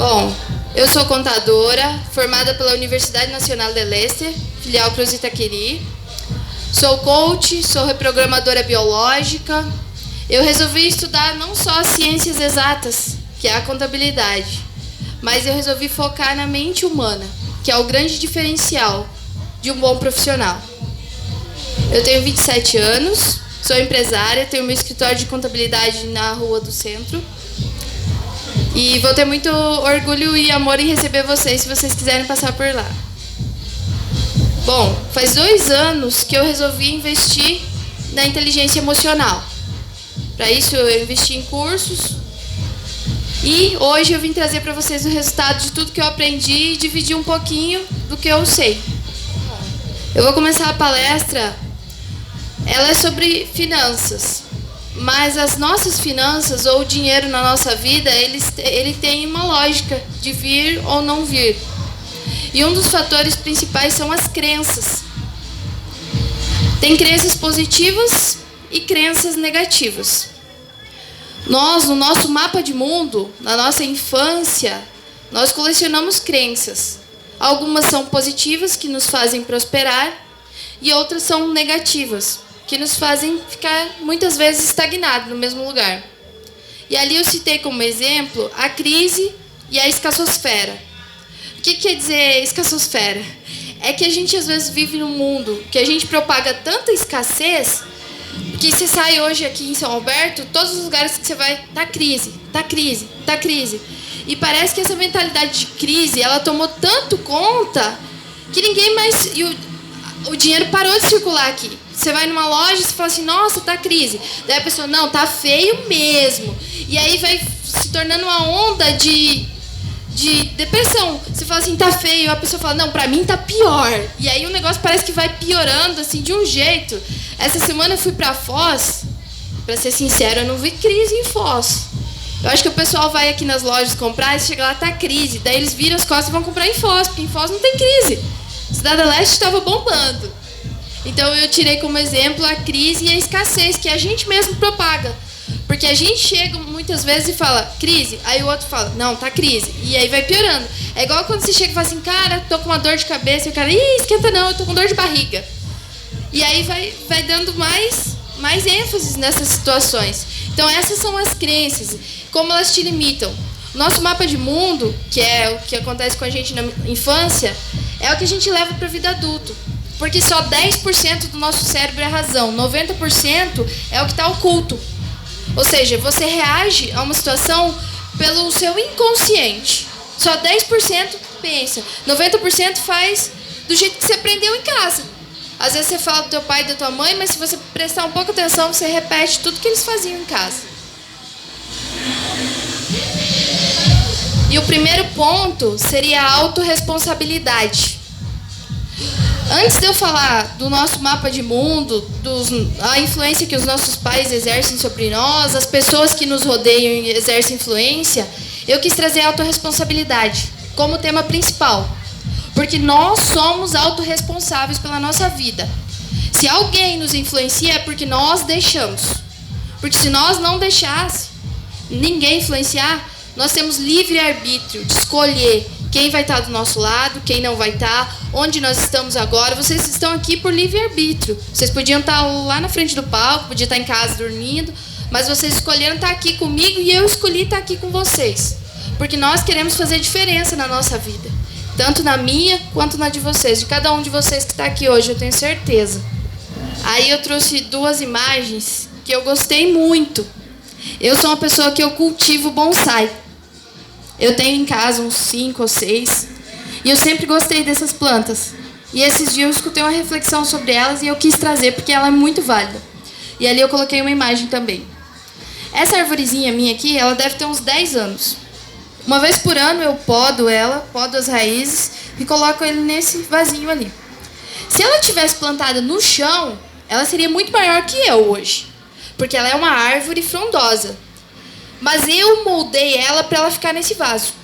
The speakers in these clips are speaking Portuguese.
Bom, eu sou contadora, formada pela Universidade Nacional de Leicester, filial Cruz Itaqueri. Sou coach, sou reprogramadora biológica. Eu resolvi estudar não só as ciências exatas, que é a contabilidade, mas eu resolvi focar na mente humana, que é o grande diferencial de um bom profissional. Eu tenho 27 anos, sou empresária, tenho meu escritório de contabilidade na Rua do Centro. E vou ter muito orgulho e amor em receber vocês, se vocês quiserem passar por lá. Bom, faz 2 anos que eu resolvi investir na inteligência emocional. Para isso eu investi em cursos. E hoje eu vim trazer para vocês o resultado de tudo que eu aprendi e dividir um pouquinho do que eu sei. Eu vou começar a palestra. Ela é sobre finanças. Mas as nossas finanças ou o dinheiro na nossa vida, ele tem uma lógica de vir ou não vir. E um dos fatores principais são as crenças. Tem crenças positivas e crenças negativas. Nós, no nosso mapa de mundo, na nossa infância, nós colecionamos crenças. Algumas são positivas, que nos fazem prosperar, e outras são negativas, que nos fazem ficar, muitas vezes, estagnados no mesmo lugar. E ali eu citei como exemplo a crise e a escassosfera. O que quer dizer escassosfera? É que a gente, às vezes, vive num mundo que a gente propaga tanta escassez que você sai hoje aqui em São Alberto, todos os lugares que você vai, tá crise, tá crise, tá crise. E parece que essa mentalidade de crise, ela tomou tanto conta que ninguém mais... O dinheiro parou de circular aqui. Você vai numa loja e você fala assim, nossa, tá crise. Daí a pessoa, não, tá feio mesmo. E aí vai se tornando uma onda de depressão. Você fala assim, tá feio. A pessoa fala, não, pra mim tá pior. E aí o negócio parece que vai piorando, assim, de um jeito. Essa semana eu fui pra Foz. Pra ser sincero, eu não vi crise em Foz. Eu acho que o pessoal vai aqui nas lojas comprar e chega lá, tá crise. Daí eles viram as costas e vão comprar em Foz, porque em Foz não tem crise. Cidade Leste estava bombando. Então eu tirei como exemplo a crise e a escassez que a gente mesmo propaga. Porque a gente chega muitas vezes e fala, crise, aí o outro fala, não, tá crise. E aí vai piorando. É igual quando você chega e fala assim, cara, tô com uma dor de cabeça, e o cara, ih, esquenta não, eu tô com dor de barriga. E aí vai dando mais ênfase nessas situações. Então essas são as crenças, como elas te limitam. Nosso mapa de mundo, que é o que acontece com a gente na infância, é o que a gente leva para a vida adulta. Porque só 10% do nosso cérebro é razão, 90% é o que está oculto. Ou seja, você reage a uma situação pelo seu inconsciente. Só 10% pensa, 90% faz do jeito que você aprendeu em casa. Às vezes você fala do teu pai e da tua mãe, mas se você prestar um pouco de atenção, você repete tudo que eles faziam em casa. E o primeiro ponto seria a autorresponsabilidade. Antes de eu falar do nosso mapa de mundo, a influência que os nossos pais exercem sobre nós, as pessoas que nos rodeiam e exercem influência, eu quis trazer a autorresponsabilidade como tema principal. Porque nós somos autorresponsáveis pela nossa vida. Se alguém nos influencia é porque nós deixamos. Porque se nós não deixássemos ninguém influenciar, nós temos livre-arbítrio de escolher quem vai estar do nosso lado, quem não vai estar, onde nós estamos agora. Vocês estão aqui por livre-arbítrio. Vocês podiam estar lá na frente do palco, podiam estar em casa dormindo, mas vocês escolheram estar aqui comigo e eu escolhi estar aqui com vocês. Porque nós queremos fazer diferença na nossa vida. Tanto na minha quanto na de vocês. De cada um de vocês que está aqui hoje, eu tenho certeza. Aí eu trouxe 2 imagens que eu gostei muito. Eu sou uma pessoa que eu cultivo bonsai. Eu tenho em casa uns 5 ou 6. E eu sempre gostei dessas plantas. E esses dias eu escutei uma reflexão sobre elas e eu quis trazer porque ela é muito válida. E ali eu coloquei uma imagem também. Essa arvorezinha minha aqui, ela deve ter uns 10 anos. Uma vez por ano eu podo ela, podo as raízes e coloco ele nesse vasinho ali. Se ela tivesse plantada no chão, ela seria muito maior que eu hoje. Porque ela é uma árvore frondosa. Mas eu moldei ela para ela ficar nesse vaso.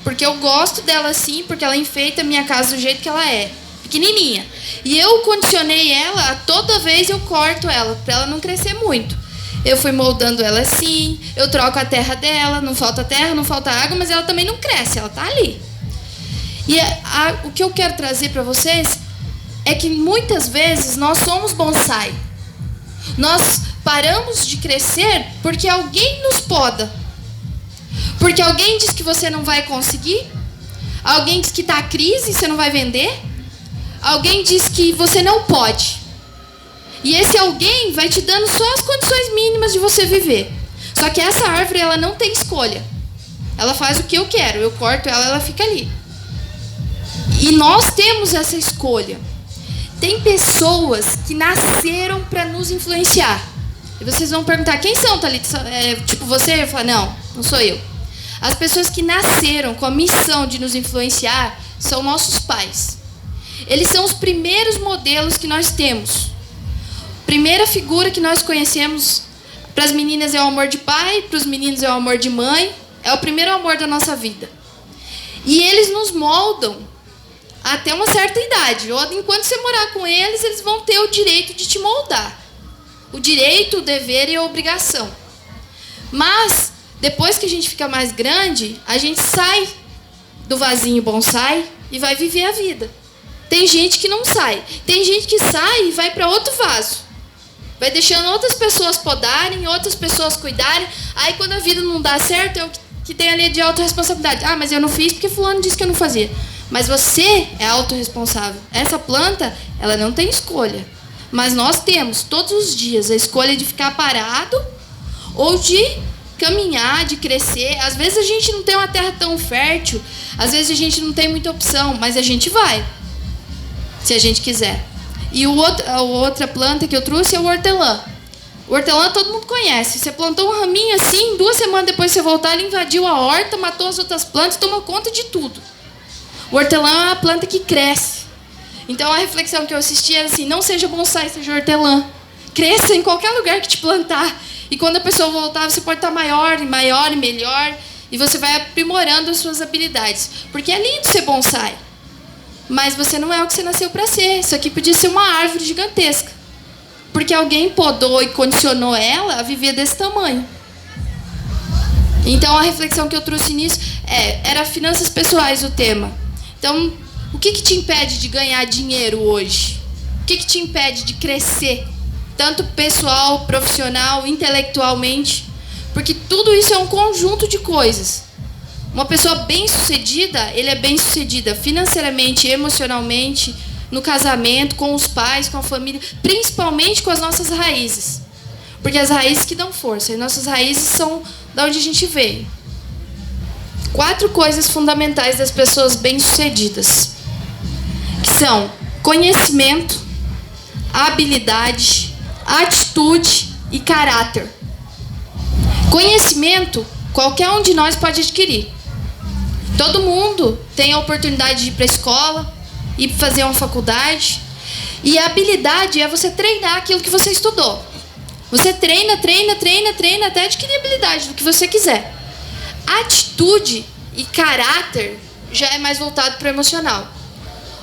Porque eu gosto dela assim, porque ela enfeita a minha casa do jeito que ela é. Pequenininha. E eu condicionei ela, toda vez eu corto ela, para ela não crescer muito. eu fui moldando ela assim, eu troco a terra dela, não falta terra, não falta água, mas ela também não cresce, ela tá ali. E o que eu quero trazer para vocês é que muitas vezes nós somos bonsai. Nós paramos de crescer porque alguém nos poda. Porque alguém diz que você não vai conseguir. Alguém diz que está crise e você não vai vender. Alguém diz que você não pode. E esse alguém vai te dando só as condições mínimas de você viver. Só que essa árvore, ela não tem escolha. Ela faz o que eu quero. Eu corto ela, ela fica ali. E nós temos essa escolha. Tem pessoas que nasceram para nos influenciar. E vocês vão perguntar, quem são, Thalita? Tipo você? Eu falo, não sou eu. As pessoas que nasceram com a missão de nos influenciar são nossos pais. Eles são os primeiros modelos que nós temos. Primeira figura que nós conhecemos, para as meninas é o amor de pai, para os meninos é o amor de mãe. É o primeiro amor da nossa vida. E eles nos moldam até uma certa idade. Enquanto você morar com eles, eles vão ter o direito de te moldar. O direito, o dever e a obrigação. Mas, depois que a gente fica mais grande, a gente sai do vasinho bonsai e vai viver a vida. Tem gente que não sai. Tem gente que sai e vai para outro vaso. Vai deixando outras pessoas podarem, outras pessoas cuidarem. Aí, quando a vida não dá certo, é o que tem ali de autorresponsabilidade. Ah, mas eu não fiz porque fulano disse que eu não fazia. Mas você é autorresponsável. Essa planta, ela não tem escolha. Mas nós temos, todos os dias, a escolha de ficar parado ou de caminhar, de crescer. Às vezes a gente não tem uma terra tão fértil, às vezes a gente não tem muita opção, mas a gente vai, se a gente quiser. E a outra planta que eu trouxe é o hortelã. O hortelã todo mundo conhece. Você plantou um raminho assim, 2 semanas depois você voltar, ele invadiu a horta, matou as outras plantas, tomou conta de tudo. O hortelã é uma planta que cresce. Então a reflexão que eu assisti era assim, não seja bonsai, seja hortelã. Cresça em qualquer lugar que te plantar. E quando a pessoa voltar, você pode estar maior e maior e melhor. E você vai aprimorando as suas habilidades. Porque é lindo ser bonsai. Mas você não é o que você nasceu para ser. Isso aqui podia ser uma árvore gigantesca. Porque alguém podou e condicionou ela a viver desse tamanho. Então a reflexão que eu trouxe nisso era finanças pessoais o tema. Então, o que te impede de ganhar dinheiro hoje? O que te impede de crescer? Tanto pessoal, profissional, intelectualmente. Porque tudo isso é um conjunto de coisas. Uma pessoa bem-sucedida, ele é bem-sucedida financeiramente, emocionalmente, no casamento, com os pais, com a família, principalmente com as nossas raízes. Porque as raízes que dão força. E nossas raízes são da onde a gente veio. 4 coisas fundamentais das pessoas bem-sucedidas. Que são conhecimento, habilidade, atitude e caráter. Conhecimento, qualquer um de nós pode adquirir. Todo mundo tem a oportunidade de ir para a escola, ir fazer uma faculdade. E a habilidade é você treinar aquilo que você estudou. Você treina até adquirir habilidade do que você quiser. Atitude e caráter já é mais voltado para o emocional.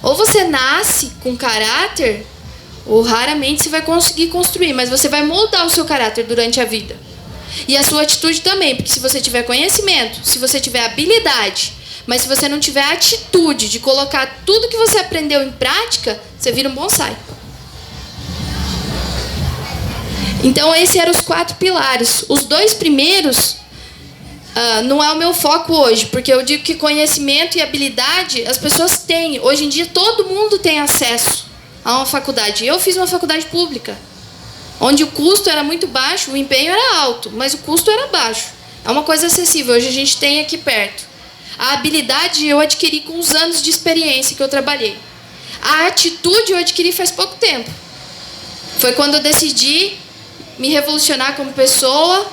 Ou você nasce com caráter, ou raramente você vai conseguir construir, mas você vai moldar o seu caráter durante a vida. E a sua atitude também, porque se você tiver conhecimento, se você tiver habilidade, mas se você não tiver atitude de colocar tudo que você aprendeu em prática, você vira um bonsai. Então, esses eram os 4 pilares. Os 2 primeiros não é o meu foco hoje, porque eu digo que conhecimento e habilidade as pessoas têm. Hoje em dia, todo mundo tem acesso a uma faculdade. Eu fiz uma faculdade pública, onde o custo era muito baixo, o empenho era alto, mas o custo era baixo. É uma coisa acessível, hoje a gente tem aqui perto. A habilidade eu adquiri com os anos de experiência que eu trabalhei. A atitude eu adquiri faz pouco tempo. Foi quando eu decidi me revolucionar como pessoa,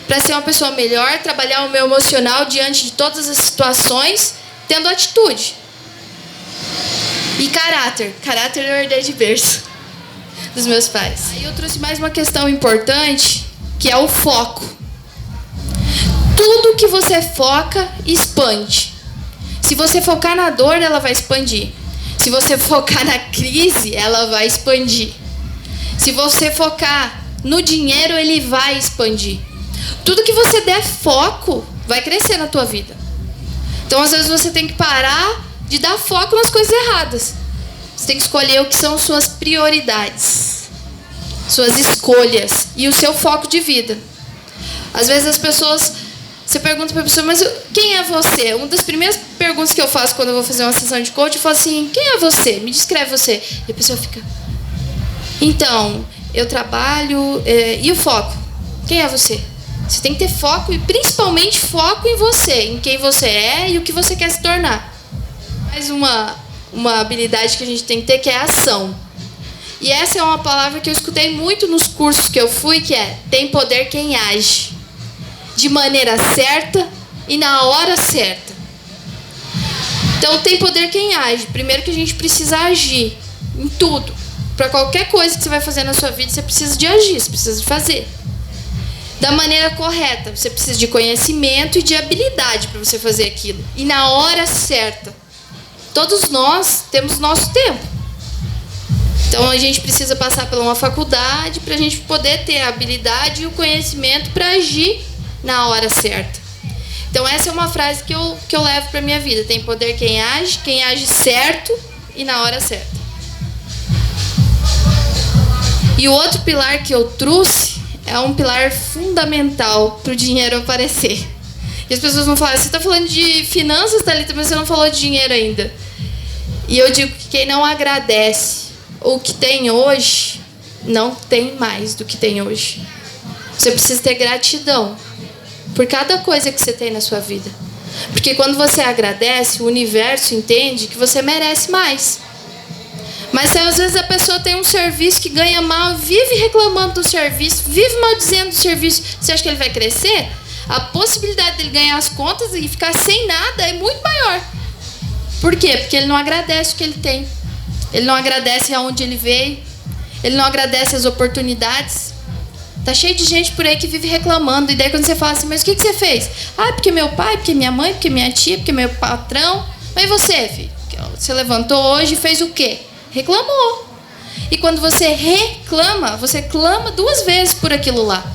para ser uma pessoa melhor, trabalhar o meu emocional diante de todas as situações, tendo atitude. E caráter. Caráter eu herdei de berço dos meus pais. Aí eu trouxe mais uma questão importante, que é o foco. Tudo que você foca, expande. Se você focar na dor, ela vai expandir. Se você focar na crise, ela vai expandir. Se você focar no dinheiro, ele vai expandir. Tudo que você der foco vai crescer na tua vida. Então, às vezes, você tem que parar de dar foco nas coisas erradas. Você tem que escolher o que são suas prioridades, suas escolhas e o seu foco de vida. Às vezes as pessoas, você pergunta para a pessoa, mas quem é você? Uma das primeiras perguntas que eu faço quando eu vou fazer uma sessão de coaching, eu falo assim, quem é você? Me descreve você. E a pessoa fica, então, eu trabalho, e o foco? Quem é você? Você tem que ter foco e principalmente foco em você, em quem você é e o que você quer se tornar. Mais uma habilidade que a gente tem que ter, que é a ação. E essa é uma palavra que eu escutei muito nos cursos que eu fui, que é, tem poder quem age. De maneira certa e na hora certa. Então, tem poder quem age. Primeiro que a gente precisa agir em tudo. Para qualquer coisa que você vai fazer na sua vida, você precisa de agir, você precisa de fazer. Da maneira correta. Você precisa de conhecimento e de habilidade para você fazer aquilo. E na hora certa. Todos nós temos nosso tempo. Então, a gente precisa passar por uma faculdade para a gente poder ter a habilidade e o conhecimento para agir na hora certa. Então, essa é uma frase que eu levo para a minha vida. Tem poder quem age certo e na hora certa. E o outro pilar que eu trouxe é um pilar fundamental para o dinheiro aparecer. E as pessoas vão falar, você está falando de finanças, Thalita, mas você não falou de dinheiro ainda. E eu digo que quem não agradece o que tem hoje, não tem mais do que tem hoje. Você precisa ter gratidão por cada coisa que você tem na sua vida. Porque quando você agradece, o universo entende que você merece mais. Mas se às vezes a pessoa tem um serviço que ganha mal, vive reclamando do serviço, vive maldizendo do serviço, você acha que ele vai crescer? A possibilidade dele ganhar as contas e ficar sem nada é muito maior. Por quê? Porque ele não agradece o que ele tem. Ele não agradece aonde ele veio. Ele não agradece as oportunidades. Tá cheio de gente por aí que vive reclamando. E daí quando você fala assim, mas o que você fez? Ah, porque meu pai, porque minha mãe, porque minha tia, porque meu patrão. Mas e você, filho? Você levantou hoje e fez o quê? Reclamou. E quando você reclama, você clama 2 vezes por aquilo lá.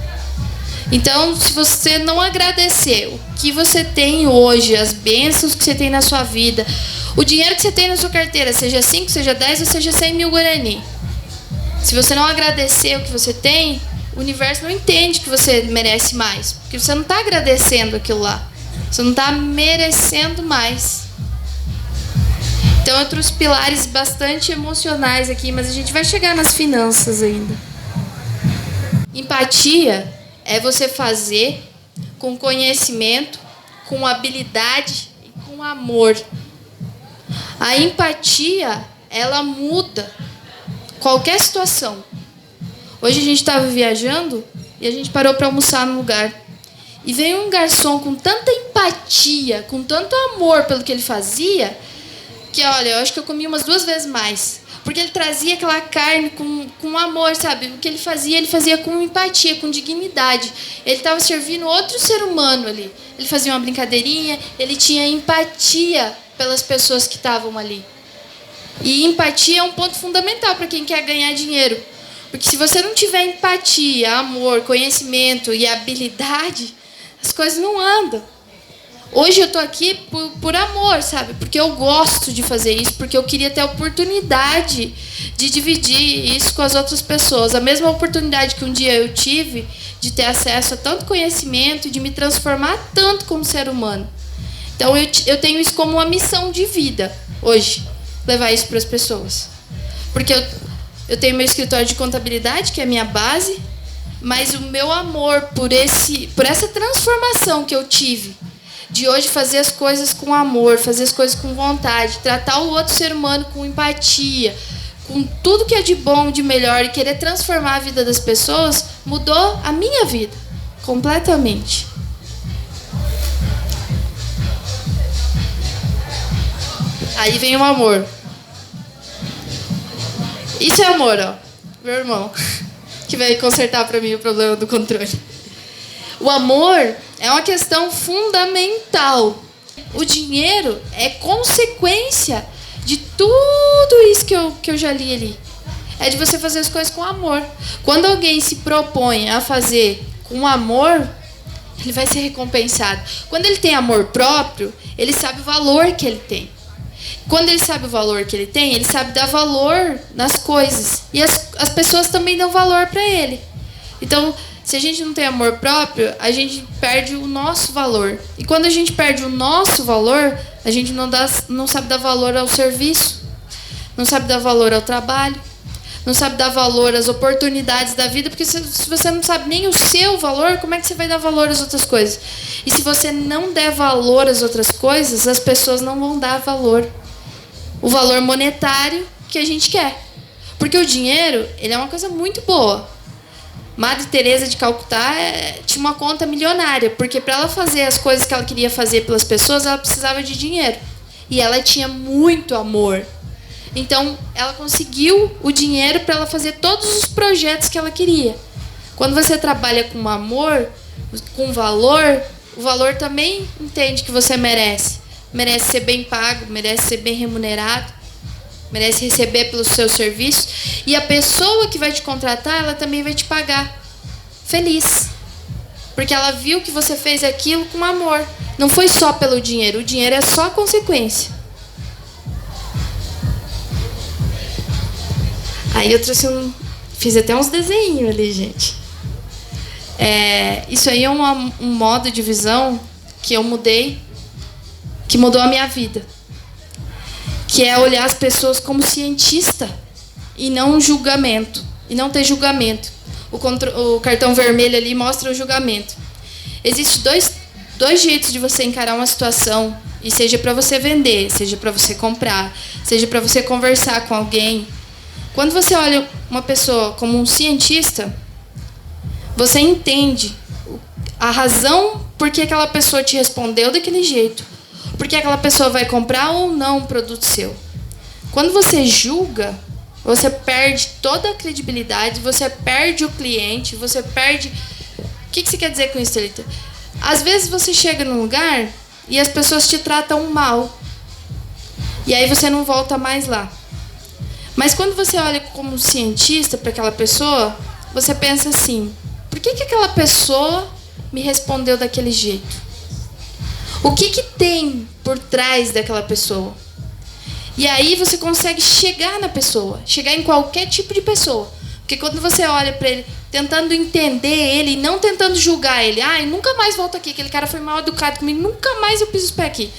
Então, se você não agradecer o que você tem hoje, as bênçãos que você tem na sua vida, o dinheiro que você tem na sua carteira, seja 5, seja 10 ou seja 100 mil Guarani. Se você não agradecer o que você tem, o universo não entende que você merece mais. Porque você não está agradecendo aquilo lá. Você não está merecendo mais. Então, outros pilares bastante emocionais aqui, mas a gente vai chegar nas finanças ainda. Empatia é você fazer com conhecimento, com habilidade e com amor. A empatia, ela muda qualquer situação. Hoje a gente estava viajando e a gente parou para almoçar no lugar. E veio um garçom com tanta empatia, com tanto amor pelo que ele fazia, que, olha, eu acho que eu comi umas 2 vezes mais. Porque ele trazia aquela carne com amor, sabe? O que ele fazia com empatia, com dignidade. Ele estava servindo outro ser humano ali. Ele fazia uma brincadeirinha, ele tinha empatia pelas pessoas que estavam ali. E empatia é um ponto fundamental para quem quer ganhar dinheiro. Porque se você não tiver empatia, amor, conhecimento e habilidade, as coisas não andam. Hoje eu estou aqui por amor, sabe? Porque eu gosto de fazer isso, porque eu queria ter a oportunidade de dividir isso com as outras pessoas. A mesma oportunidade que um dia eu tive de ter acesso a tanto conhecimento e de me transformar tanto como ser humano. Então eu tenho isso como uma missão de vida hoje, levar isso para as pessoas. Porque eu tenho meu escritório de contabilidade, que é a minha base, mas o meu amor por essa transformação que eu tive, de hoje fazer as coisas com amor, fazer as coisas com vontade, tratar o outro ser humano com empatia, com tudo que é de bom, de melhor, e querer transformar a vida das pessoas, mudou a minha vida completamente. Aí vem o amor. Isso é amor, ó. Meu irmão, que vai consertar para mim o problema do controle. O amor é uma questão fundamental. O dinheiro é consequência de tudo isso que eu já li ali. é de você fazer as coisas com amor. Quando alguém se propõe a fazer com amor, ele vai ser recompensado. Quando ele tem amor próprio, ele sabe o valor que ele tem. Quando ele sabe o valor que ele tem, ele sabe dar valor nas coisas. E as pessoas também dão valor para ele. Então, se a gente não tem amor próprio, a gente perde o nosso valor. E quando a gente perde o nosso valor, a gente não sabe dar valor ao serviço, não sabe dar valor ao trabalho, não sabe dar valor às oportunidades da vida, porque se você não sabe nem o seu valor, como é que você vai dar valor às outras coisas? E se você não der valor às outras coisas, as pessoas não vão dar valor. O valor monetário que a gente quer. Porque o dinheiro, ele é uma coisa muito boa. Madre Teresa de Calcutá tinha uma conta milionária, porque para ela fazer as coisas que ela queria fazer pelas pessoas, ela precisava de dinheiro. E ela tinha muito amor. Então, ela conseguiu o dinheiro para ela fazer todos os projetos que ela queria. Quando você trabalha com amor, com valor, o valor também entende que você merece. Merece ser bem pago, merece ser bem remunerado, merece receber pelos seus serviços. E a pessoa que vai te contratar, ela também vai te pagar feliz. Porque ela viu que você fez aquilo com amor. Não foi só pelo dinheiro. O dinheiro é só a consequência. Aí eu trouxe fiz até uns desenhos ali, gente. Isso aí é um modo de visão que eu mudei, que mudou a minha vida. Que é olhar as pessoas como cientista e não julgamento. E não ter julgamento. O cartão vermelho ali mostra o julgamento. Existem dois jeitos de você encarar uma situação. E seja para você vender, seja para você comprar, seja para você conversar com alguém. Quando você olha uma pessoa como um cientista, você entende a razão por que aquela pessoa te respondeu daquele jeito. Por que aquela pessoa vai comprar ou não um produto seu. Quando você julga, você perde toda a credibilidade, você perde o cliente, você perde... O que você quer dizer com isso, Thalita? Às vezes você chega num lugar e as pessoas te tratam mal. E aí você não volta mais lá. Mas quando você olha como cientista para aquela pessoa, você pensa assim, por que aquela pessoa me respondeu daquele jeito? O que tem por trás daquela pessoa? E aí você consegue chegar na pessoa, chegar em qualquer tipo de pessoa. Porque quando você olha para ele, tentando entender ele, e não tentando julgar ele, nunca mais volto aqui, aquele cara foi mal educado comigo, nunca mais eu piso os pés aqui.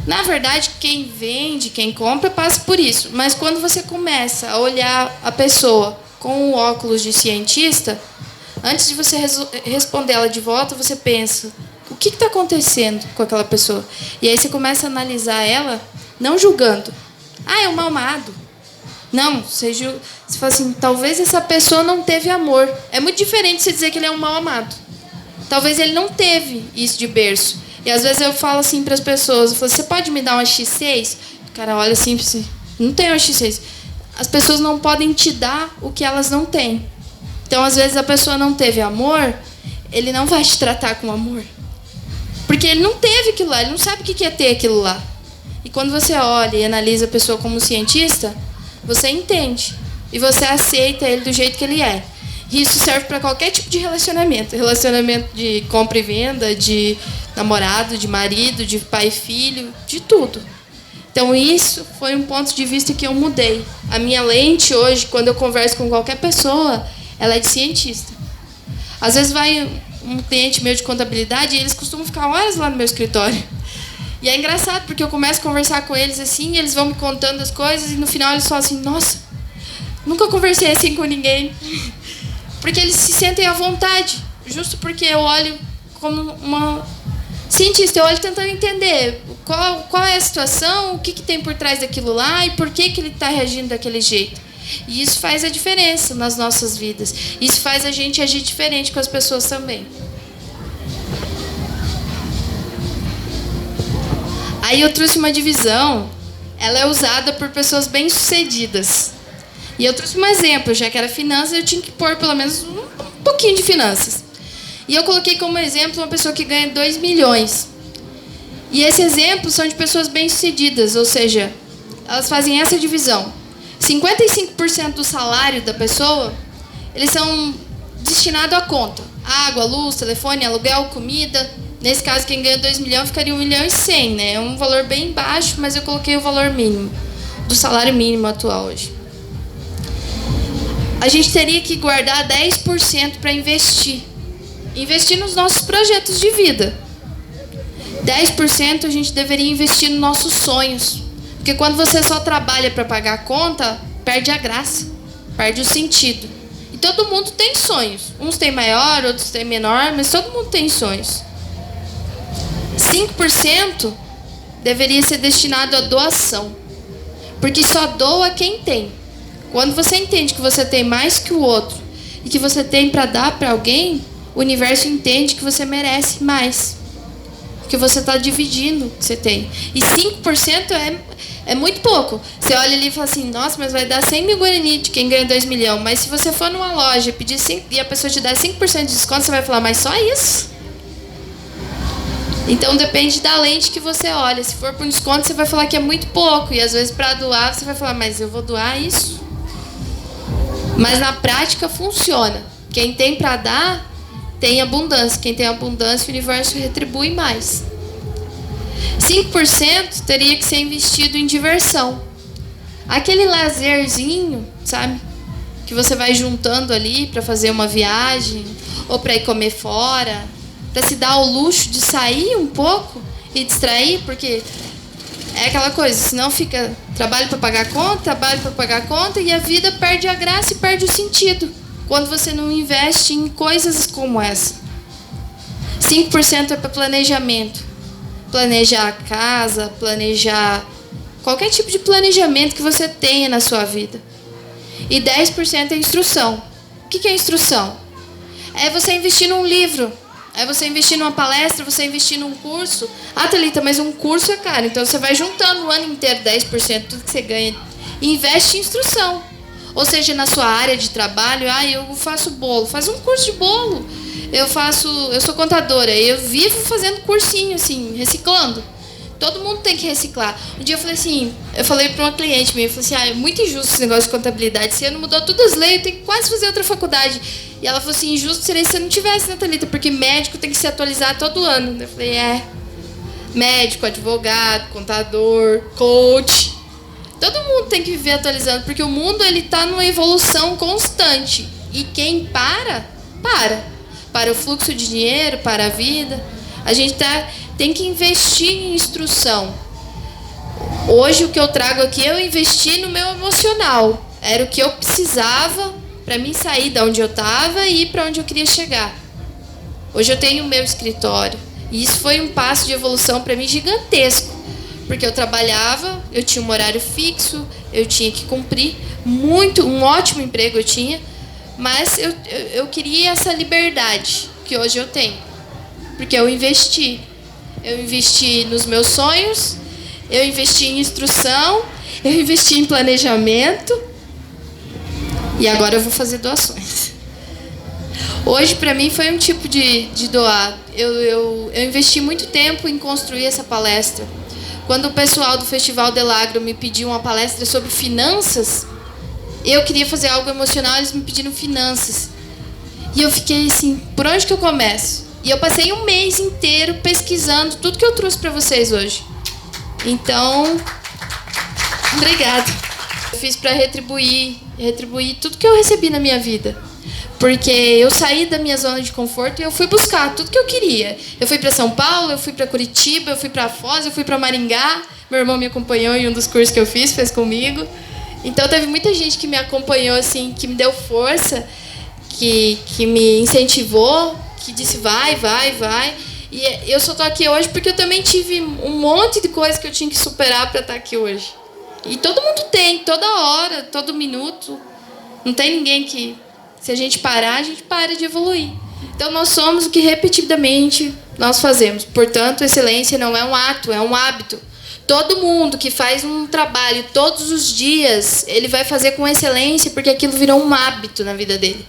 Na verdade, quem vende, quem compra, passa por isso. Mas quando você começa a olhar a pessoa com o óculos de cientista, antes de você responder ela de volta, você pensa, o que está acontecendo com aquela pessoa? E aí você começa a analisar ela, não julgando. É um mal-amado. Não, você fala assim, talvez essa pessoa não teve amor. É muito diferente você dizer que ele é um mal-amado. Talvez ele não teve isso de berço. E às vezes eu falo assim para as pessoas, eu falo, você pode me dar uma X6? O cara olha assim, não tem uma X6. As pessoas não podem te dar o que elas não têm. Então, às vezes, a pessoa não teve amor, ele não vai te tratar com amor. Porque ele não teve aquilo lá, ele não sabe o que é ter aquilo lá. E quando você olha e analisa a pessoa como cientista, você entende. E você aceita ele do jeito que ele é. E isso serve para qualquer tipo de relacionamento. Relacionamento de compra e venda, de namorado, de marido, de pai e filho, de tudo. Então isso foi um ponto de vista que eu mudei. A minha lente hoje, quando eu converso com qualquer pessoa, ela é de cientista. Às vezes vai um cliente meu de contabilidade e eles costumam ficar horas lá no meu escritório. E é engraçado, porque eu começo a conversar com eles assim, e eles vão me contando as coisas, e no final eles falam assim, nossa, nunca conversei assim com ninguém. Porque eles se sentem à vontade, justo porque eu olho como uma cientista, eu olho tentando entender qual é a situação, o que tem por trás daquilo lá e por que ele está reagindo daquele jeito. E isso faz a diferença nas nossas vidas. Isso faz a gente agir diferente com as pessoas também. Aí eu trouxe uma divisão, ela é usada por pessoas bem-sucedidas. E eu trouxe um exemplo, já que era finanças, eu tinha que pôr pelo menos um pouquinho de finanças. E eu coloquei como exemplo uma pessoa que ganha 2 milhões. E esse exemplo são de pessoas bem-sucedidas, ou seja, elas fazem essa divisão. 55% do salário da pessoa, eles são destinados à conta. Água, luz, telefone, aluguel, comida. Nesse caso, quem ganha 2 milhões ficaria 1.100.000, né? É um valor bem baixo, mas eu coloquei o valor mínimo, do salário mínimo atual hoje. A gente teria que guardar 10% para investir. Investir nos nossos projetos de vida. 10% a gente deveria investir nos nossos sonhos. Porque quando você só trabalha para pagar a conta, perde a graça, perde o sentido. E todo mundo tem sonhos. Uns têm maior, outros têm menor, mas todo mundo tem sonhos. 5% deveria ser destinado à doação. Porque só doa quem tem. Quando você entende que você tem mais que o outro e que você tem para dar para alguém, o universo entende que você merece mais. Porque você está dividindo o que você tem. E 5% é muito pouco. Você olha ali e fala assim, nossa, mas vai dar 100 mil Guarani de quem ganha 2 milhões. Mas se você for numa loja pedir 5, e a pessoa te der 5% de desconto, você vai falar, mas só isso? Então depende da lente que você olha. Se for por desconto, você vai falar que é muito pouco. E às vezes para doar, você vai falar, mas eu vou doar isso? Mas na prática funciona. Quem tem para dar, tem abundância. Quem tem abundância, o universo retribui mais. 5% teria que ser investido em diversão. Aquele lazerzinho, sabe? Que você vai juntando ali para fazer uma viagem, ou para ir comer fora, para se dar o luxo de sair um pouco e distrair, porque é aquela coisa, senão fica trabalho para pagar conta, trabalho para pagar conta, e a vida perde a graça e perde o sentido quando você não investe em coisas como essa. 5% é para planejamento. Planejar a casa, planejar qualquer tipo de planejamento que você tenha na sua vida. E 10% é instrução. O que é instrução? É você investir num livro, é você investir numa palestra, você investir num curso. Ah, Thalita, mas um curso é caro. Então você vai juntando o ano inteiro 10%, tudo que você ganha, e investe em instrução. Ou seja, na sua área de trabalho, eu faço bolo, faz um curso de bolo. Eu sou contadora, eu vivo fazendo cursinho, assim, reciclando. Todo mundo tem que reciclar. Um dia eu falei para uma cliente minha, eu falei assim, é muito injusto esse negócio de contabilidade. Esse ano mudou todas as leis, eu tenho que quase fazer outra faculdade. E ela falou assim, injusto seria se você não tivesse, né, Thalita? Porque médico tem que se atualizar todo ano. Eu falei, médico, advogado, contador, coach. Todo mundo tem que viver atualizando, porque o mundo está numa evolução constante. E quem para o fluxo de dinheiro, para a vida. A gente tem que investir em instrução. Hoje o que eu trago aqui, eu investi no meu emocional. Era o que eu precisava para mim sair de onde eu estava e ir para onde eu queria chegar. Hoje eu tenho o meu escritório. E isso foi um passo de evolução para mim gigantesco. Porque eu trabalhava, eu tinha um horário fixo, eu tinha que cumprir. Um ótimo emprego eu tinha. Mas eu queria essa liberdade que hoje eu tenho. Porque eu investi. Eu investi nos meus sonhos, eu investi em instrução, eu investi em planejamento. E agora eu vou fazer doações. Hoje, para mim, foi um tipo de doar. Eu investi muito tempo em construir essa palestra. Quando o pessoal do Festival Del Agro me pediu uma palestra sobre finanças, eu queria fazer algo emocional, eles me pediram finanças. E eu fiquei assim, por onde que eu começo? E eu passei um mês inteiro pesquisando tudo que eu trouxe para vocês hoje. Então, obrigada. Eu fiz para retribuir tudo que eu recebi na minha vida. Porque eu saí da minha zona de conforto e eu fui buscar tudo que eu queria. Eu fui para São Paulo, eu fui para Curitiba, eu fui para Foz, eu fui para Maringá. Meu irmão me acompanhou em um dos cursos que eu fiz, fez comigo. Então teve muita gente que me acompanhou, assim, que me deu força, que me incentivou, que disse vai. E eu só tô aqui hoje porque eu também tive um monte de coisa que eu tinha que superar para estar aqui hoje. E todo mundo tem, toda hora, todo minuto. Não tem ninguém que, se a gente parar, a gente para de evoluir. Então nós somos o que repetidamente nós fazemos. Portanto, excelência não é um ato, é um hábito. Todo mundo que faz um trabalho todos os dias, ele vai fazer com excelência porque aquilo virou um hábito na vida dele.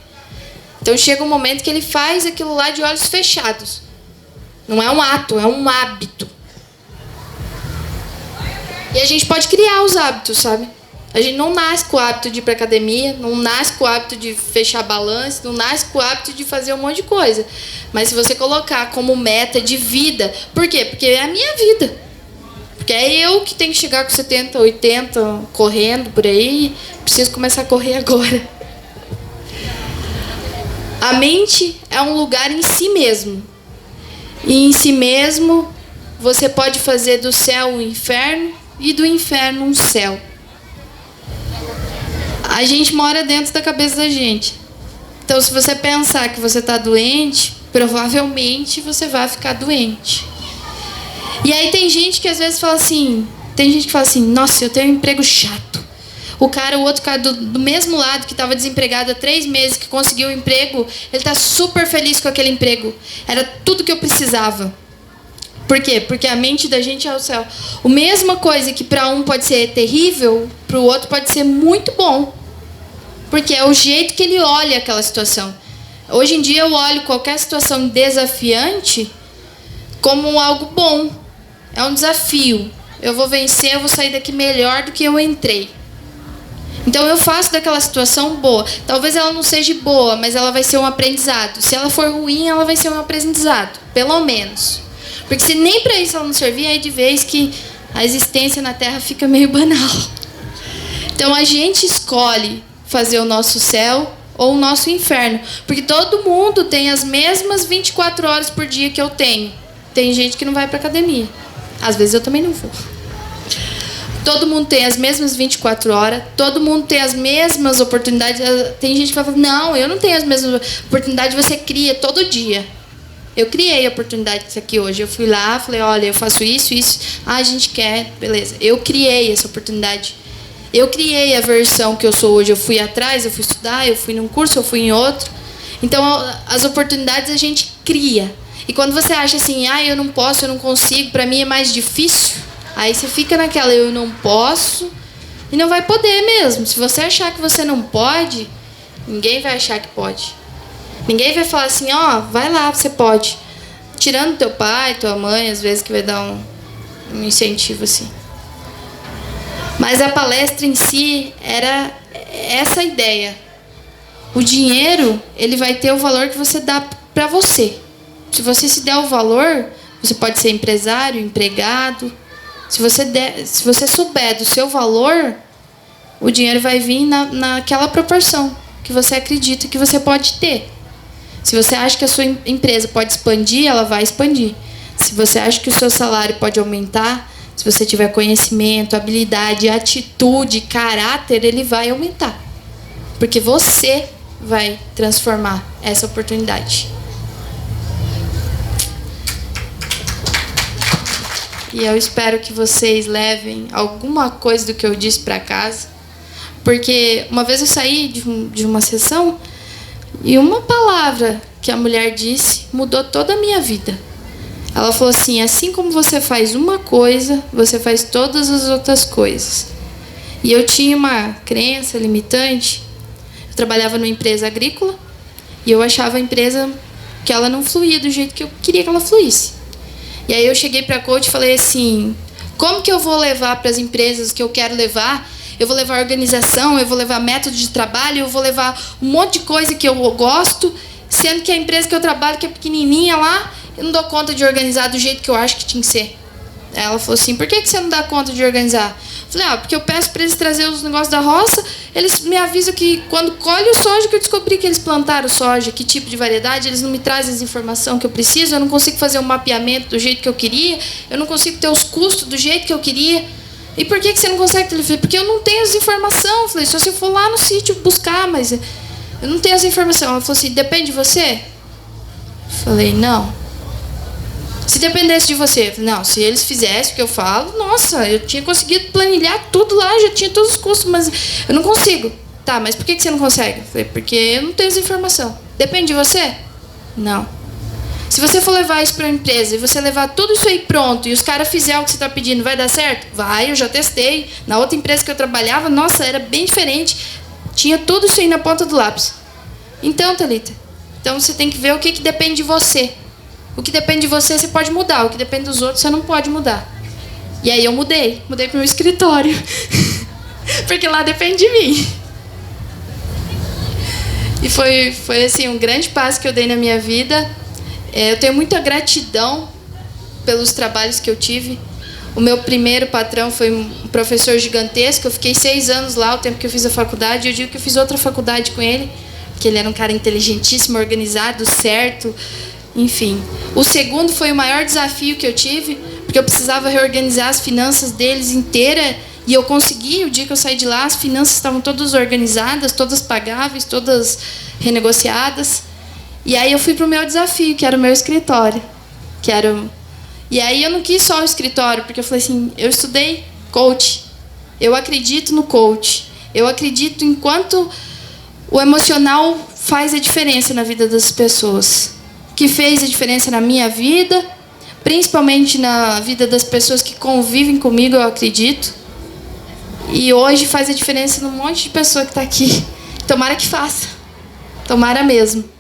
Então chega um momento que ele faz aquilo lá de olhos fechados. Não é um ato, é um hábito. E a gente pode criar os hábitos, sabe? A gente não nasce com o hábito de ir para academia, não nasce com o hábito de fechar balanço, não nasce com o hábito de fazer um monte de coisa. Mas se você colocar como meta de vida, por quê? Porque é a minha vida. Porque é eu que tenho que chegar com 70, 80, correndo por aí, preciso começar a correr agora. A mente é um lugar em si mesmo. E em si mesmo, você pode fazer do céu um inferno e do inferno um céu. A gente mora dentro da cabeça da gente. Então, se você pensar que você está doente, provavelmente você vai ficar doente. E aí tem gente que às vezes fala assim, nossa, eu tenho um emprego chato. O outro cara do mesmo lado, que estava desempregado há 3 meses, que conseguiu um emprego, ele está super feliz com aquele emprego. Era tudo que eu precisava. Por quê? Porque a mente da gente é o céu. A mesma coisa que para um pode ser terrível, para o outro pode ser muito bom. Porque é o jeito que ele olha aquela situação. Hoje em dia eu olho qualquer situação desafiante como algo bom. É um desafio. Eu vou vencer, eu vou sair daqui melhor do que eu entrei. Então eu faço daquela situação boa. Talvez ela não seja boa, mas ela vai ser um aprendizado. Se ela for ruim, ela vai ser um aprendizado. Pelo menos. Porque se nem para isso ela não servir, aí de vez que a existência na Terra fica meio banal. Então a gente escolhe fazer o nosso céu ou o nosso inferno. Porque todo mundo tem as mesmas 24 horas por dia que eu tenho. Tem gente que não vai para academia. Às vezes eu também não vou. Todo mundo tem as mesmas 24 horas. Todo mundo tem as mesmas oportunidades. Tem gente que fala, não, eu não tenho as mesmas oportunidades. Você cria todo dia. Eu criei a oportunidade disso aqui hoje. Eu fui lá, falei, olha, eu faço isso, isso. Ah, a gente quer, beleza. Eu criei essa oportunidade. Eu criei a versão que eu sou hoje. Eu fui atrás, eu fui estudar, eu fui num curso, eu fui em outro. Então, as oportunidades a gente cria. E quando você acha assim, ah, eu não posso, eu não consigo, para mim é mais difícil, aí você fica naquela, eu não posso, e não vai poder mesmo. Se você achar que você não pode, ninguém vai achar que pode. Ninguém vai falar assim, ó, vai lá, você pode. Tirando teu pai, tua mãe, às vezes que vai dar um incentivo assim. Mas a palestra em si era essa ideia. O dinheiro, ele vai ter o valor que você dá para você. Se você se der o valor, você pode ser empresário, empregado. Se você souber do seu valor, o dinheiro vai vir naquela proporção que você acredita que você pode ter. Se você acha que a sua empresa pode expandir, ela vai expandir. Se você acha que o seu salário pode aumentar, se você tiver conhecimento, habilidade, atitude, caráter, ele vai aumentar. Porque você vai transformar essa oportunidade. E eu espero que vocês levem alguma coisa do que eu disse para casa. Porque uma vez eu saí de uma sessão e uma palavra que a mulher disse mudou toda a minha vida. Ela falou assim, assim como você faz uma coisa, você faz todas as outras coisas. E eu tinha uma crença limitante. Eu trabalhava numa empresa agrícola e eu achava a empresa que ela não fluía do jeito que eu queria que ela fluísse. E aí eu cheguei para a coach e falei assim, como que eu vou levar para as empresas que eu quero levar? Eu vou levar organização, eu vou levar método de trabalho, eu vou levar um monte de coisa que eu gosto, sendo que a empresa que eu trabalho, que é pequenininha lá, eu não dou conta de organizar do jeito que eu acho que tinha que ser. Ela falou assim, por que você não dá conta de organizar? Eu falei, porque eu peço para eles trazerem os negócios da roça, eles me avisam que quando colhe o soja, que eu descobri que eles plantaram soja, que tipo de variedade, eles não me trazem as informações que eu preciso, eu não consigo fazer um mapeamento do jeito que eu queria, eu não consigo ter os custos do jeito que eu queria. E por que você não consegue? Eu falei, porque eu não tenho as informações. Eu falei, só se eu for lá no sítio buscar, mas eu não tenho as informações. Ela falou assim, depende de você? Eu falei, não. Se dependesse de você, não, se eles fizessem o que eu falo, nossa, eu tinha conseguido planilhar tudo lá, já tinha todos os custos, mas eu não consigo. Tá, mas por que você não consegue? Eu falei, porque eu não tenho essa informação. Depende de você? Não. Se você for levar isso para a empresa e você levar tudo isso aí pronto e os caras fizerem o que você está pedindo, vai dar certo? Vai, eu já testei. Na outra empresa que eu trabalhava, nossa, era bem diferente. Tinha tudo isso aí na ponta do lápis. Então, Thalita, então você tem que ver o que depende de você. O que depende de você, você pode mudar. O que depende dos outros, você não pode mudar. E aí eu mudei para o meu escritório. Porque lá depende de mim. E foi assim, um grande passo que eu dei na minha vida. Eu tenho muita gratidão pelos trabalhos que eu tive. O meu primeiro patrão foi um professor gigantesco. Eu fiquei 6 anos lá, o tempo que eu fiz a faculdade. Eu digo que eu fiz outra faculdade com ele, porque ele era um cara inteligentíssimo, organizado, certo, enfim. O segundo foi o maior desafio que eu tive, porque eu precisava reorganizar as finanças deles inteiras. E eu consegui. O dia que eu saí de lá, as finanças estavam todas organizadas, todas pagáveis, todas renegociadas. E aí eu fui para o meu desafio, que era o meu escritório. E aí eu não quis só o escritório, porque eu falei assim, eu estudei coach. Eu acredito no coach. Eu acredito em quanto o emocional faz a diferença na vida das pessoas. Que fez a diferença na minha vida, principalmente na vida das pessoas que convivem comigo, eu acredito. E hoje faz a diferença num monte de pessoa que está aqui. Tomara que faça. Tomara mesmo.